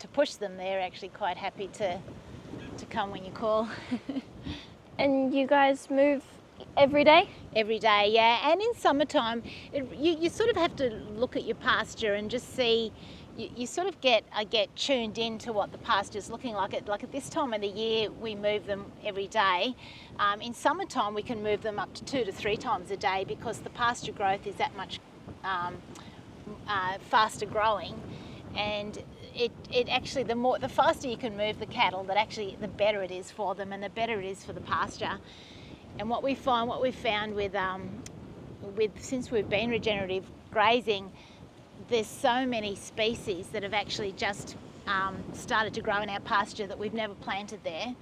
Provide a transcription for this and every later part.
to push them, they're actually quite happy to come when you call. And you guys move every day? Every day, yeah. And in summertime, you sort of have to look at your pasture and just see. You sort of get tuned into what the pasture's looking like. At this time of the year, we move them every day. In summertime, we can move them up to 2 to 3 times a day because the pasture growth is that much faster growing, and it actually the faster you can move the cattle, the better it is for them, and the better it is for the pasture. And what we've found with since we've been regenerative grazing, there's so many species that have actually just started to grow in our pasture that we've never planted there,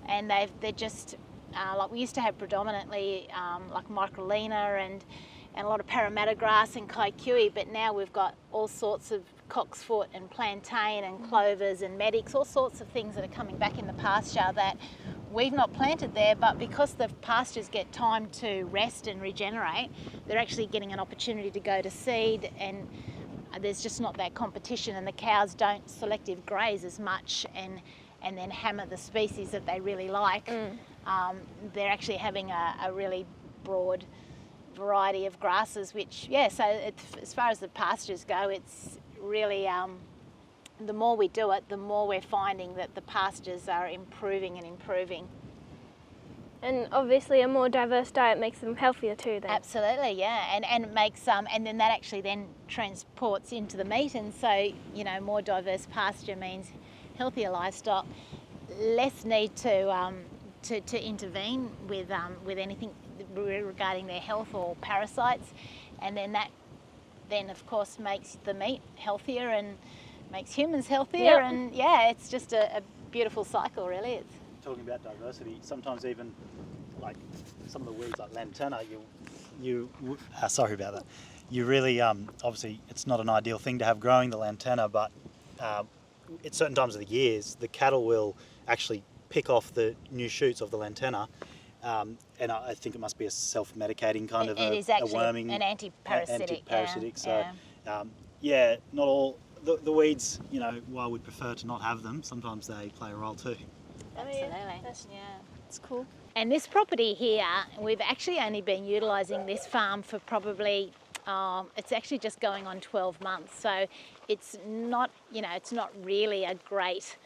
and they're just like we used to have predominantly like microlina and a lot of Parramatta grass and kaikui, but now we've got all sorts of cocksfoot and plantain and clovers and medics, all sorts of things that are coming back in the pasture that we've not planted there, but because the pastures get time to rest and regenerate, they're actually getting an opportunity to go to seed, and there's just not that competition, and the cows don't selective graze as much and then hammer the species that they really like. They're actually having a really broad variety of grasses, which, so as far as the pastures go, it's really, the more we do it, the more we're finding that the pastures are improving and improving. And obviously a more diverse diet makes them healthier too then. Absolutely, yeah, and it makes and then that actually then transports into the meat, and so more diverse pasture means healthier livestock, less need to intervene with anything regarding their health or parasites, and then that of course makes the meat healthier and makes humans healthier, and it's just a beautiful cycle, really. It's talking about diversity, sometimes even like some of the weeds like lantana, sorry about that. You really, obviously it's not an ideal thing to have growing the lantana, but at certain times of the years, the cattle will actually pick off the new shoots of the lantana, and I think it must be a self-medicating kind of it is actually a worming, an anti-parasitic. So not all the weeds, while we'd prefer to not have them, sometimes they play a role too. Absolutely. That's cool. And this property here, we've actually only been utilising this farm for probably, it's actually just going on 12 months. So it's not, it's not really a great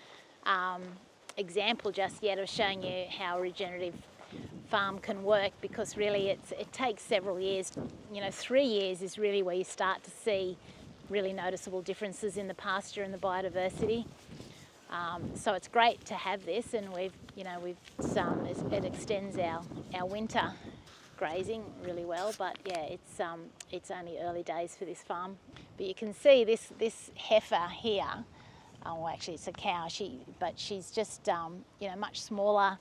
example just yet of showing you how a regenerative farm can work, because really it takes several years. 3 years is really where you start to see really noticeable differences in the pasture and the biodiversity. So it's great to have this, and it extends our winter grazing really well. But it's only early days for this farm. But you can see this heifer here. Well, actually it's a cow. She's just much smaller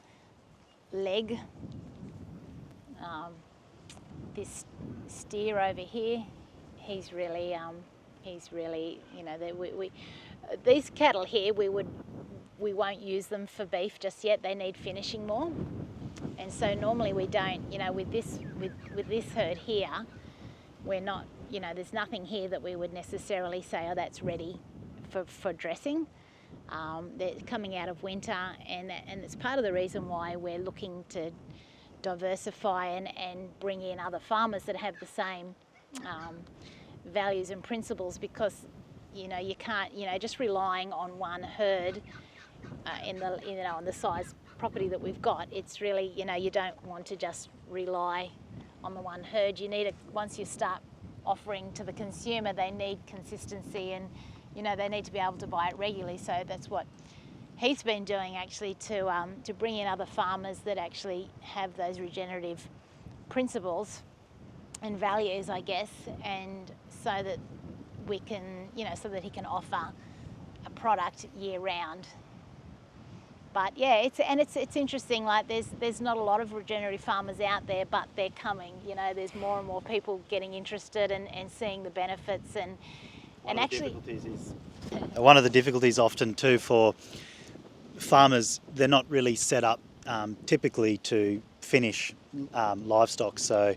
leg. This steer over here, he's really these cattle here, we won't use them for beef just yet. They need finishing more, and so normally we don't. With this herd here, we're not. There's nothing here that we would necessarily say, oh, that's ready for dressing. They're coming out of winter, and it's part of the reason why we're looking to diversify and bring in other farmers that have the same values and principles, because you can't just relying on one herd in the size property that we've got. It's really you don't want to just rely on the one herd. You need once you start offering to the consumer, they need consistency, and they need to be able to buy it regularly. So that's what Heath's been doing, actually, to bring in other farmers that actually have those regenerative principles and values, I guess, and so that we can, so that he can offer a product year round. But it's interesting. Like there's not a lot of regenerative farmers out there, but they're coming. There's more and more people getting interested and seeing the benefits One of the difficulties often too for farmers, they're not really set up typically to finish livestock, so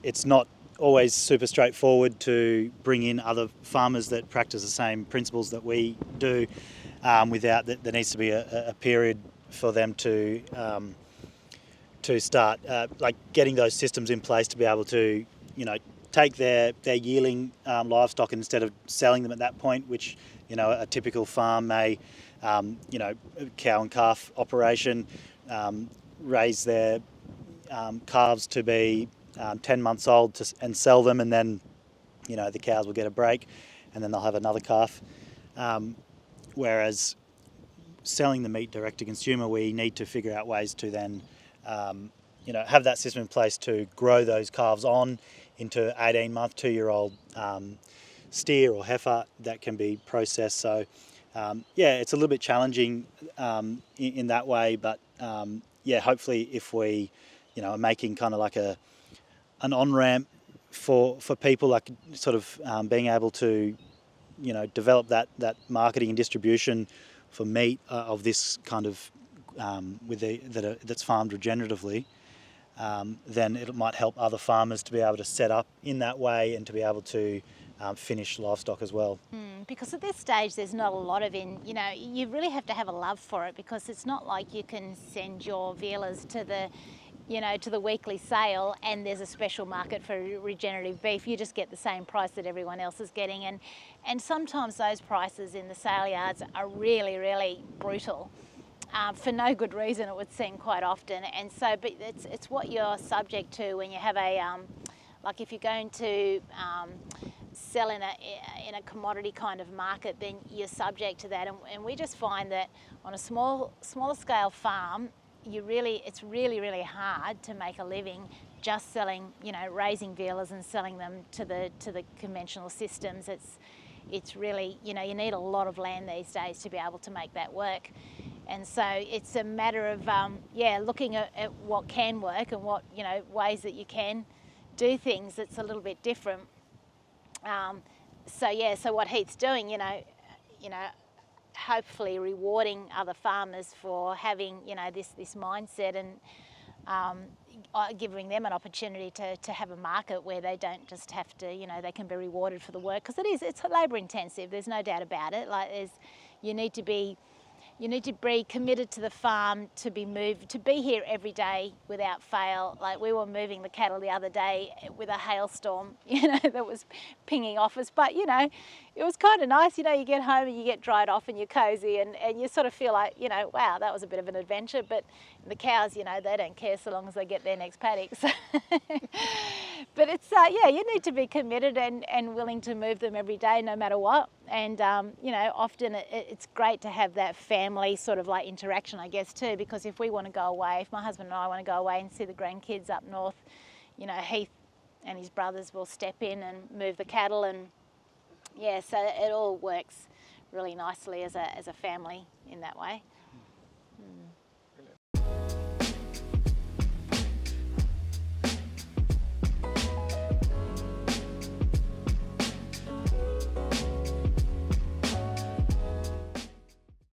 it's not always super straightforward to bring in other farmers that practice the same principles that we do, without that. There needs to be a period for them to start like getting those systems in place to be able to, take their yearling livestock, and instead of selling them at that point, which a typical farm may, cow and calf operation, raise their calves to be 10 months old and sell them, and then the cows will get a break and then they'll have another calf. Whereas selling the meat direct to consumer, we need to figure out ways to then have that system in place to grow those calves on into 18-month, 2-year-old steer or heifer that can be processed. So it's a little bit challenging in that way, but hopefully if we are making kind of like an on-ramp for people, like sort of being able to develop that marketing and distribution for meat of this kind of that's farmed regeneratively, then it might help other farmers to be able to set up in that way and to be able to finish livestock as well. Because at this stage there's not a lot of you really have to have a love for it, because it's not like you can send your vealers to the weekly sale and there's a special market for regenerative beef. You just get the same price that everyone else is getting, and sometimes those prices in the sale yards are really, really brutal. For no good reason, it would seem, quite often. And so, but it's what you're subject to when you have like if you're going to sell in a commodity kind of market, then you're subject to that. And we just find that on a smaller scale farm, it's really, really hard to make a living just selling, raising vealers and selling them to the conventional systems. It's really, you need a lot of land these days to be able to make that work. And so it's a matter of, looking at what can work and what, ways that you can do things that's a little bit different. So what Heath's doing, hopefully rewarding other farmers for having, this mindset, and giving them an opportunity to have a market where they don't just have to, they can be rewarded for the work, because it's labour intensive. There's no doubt about it. You need to be committed to the farm, to be here every day without fail. Like, we were moving the cattle the other day with a hailstorm, that was pinging off us. But, it was kind of nice, you get home and you get dried off and you're cosy, and you sort of feel like, wow, that was a bit of an adventure. But the cows, they don't care so long as they get their next paddock. So but it's, you need to be committed and willing to move them every day, no matter what. And, often it's great to have that family sort of like interaction, I guess, too, because if we want to go away, if my husband and I want to go away and see the grandkids up north, Heath and his brothers will step in and move the cattle, and so it all works really nicely as a family in that way.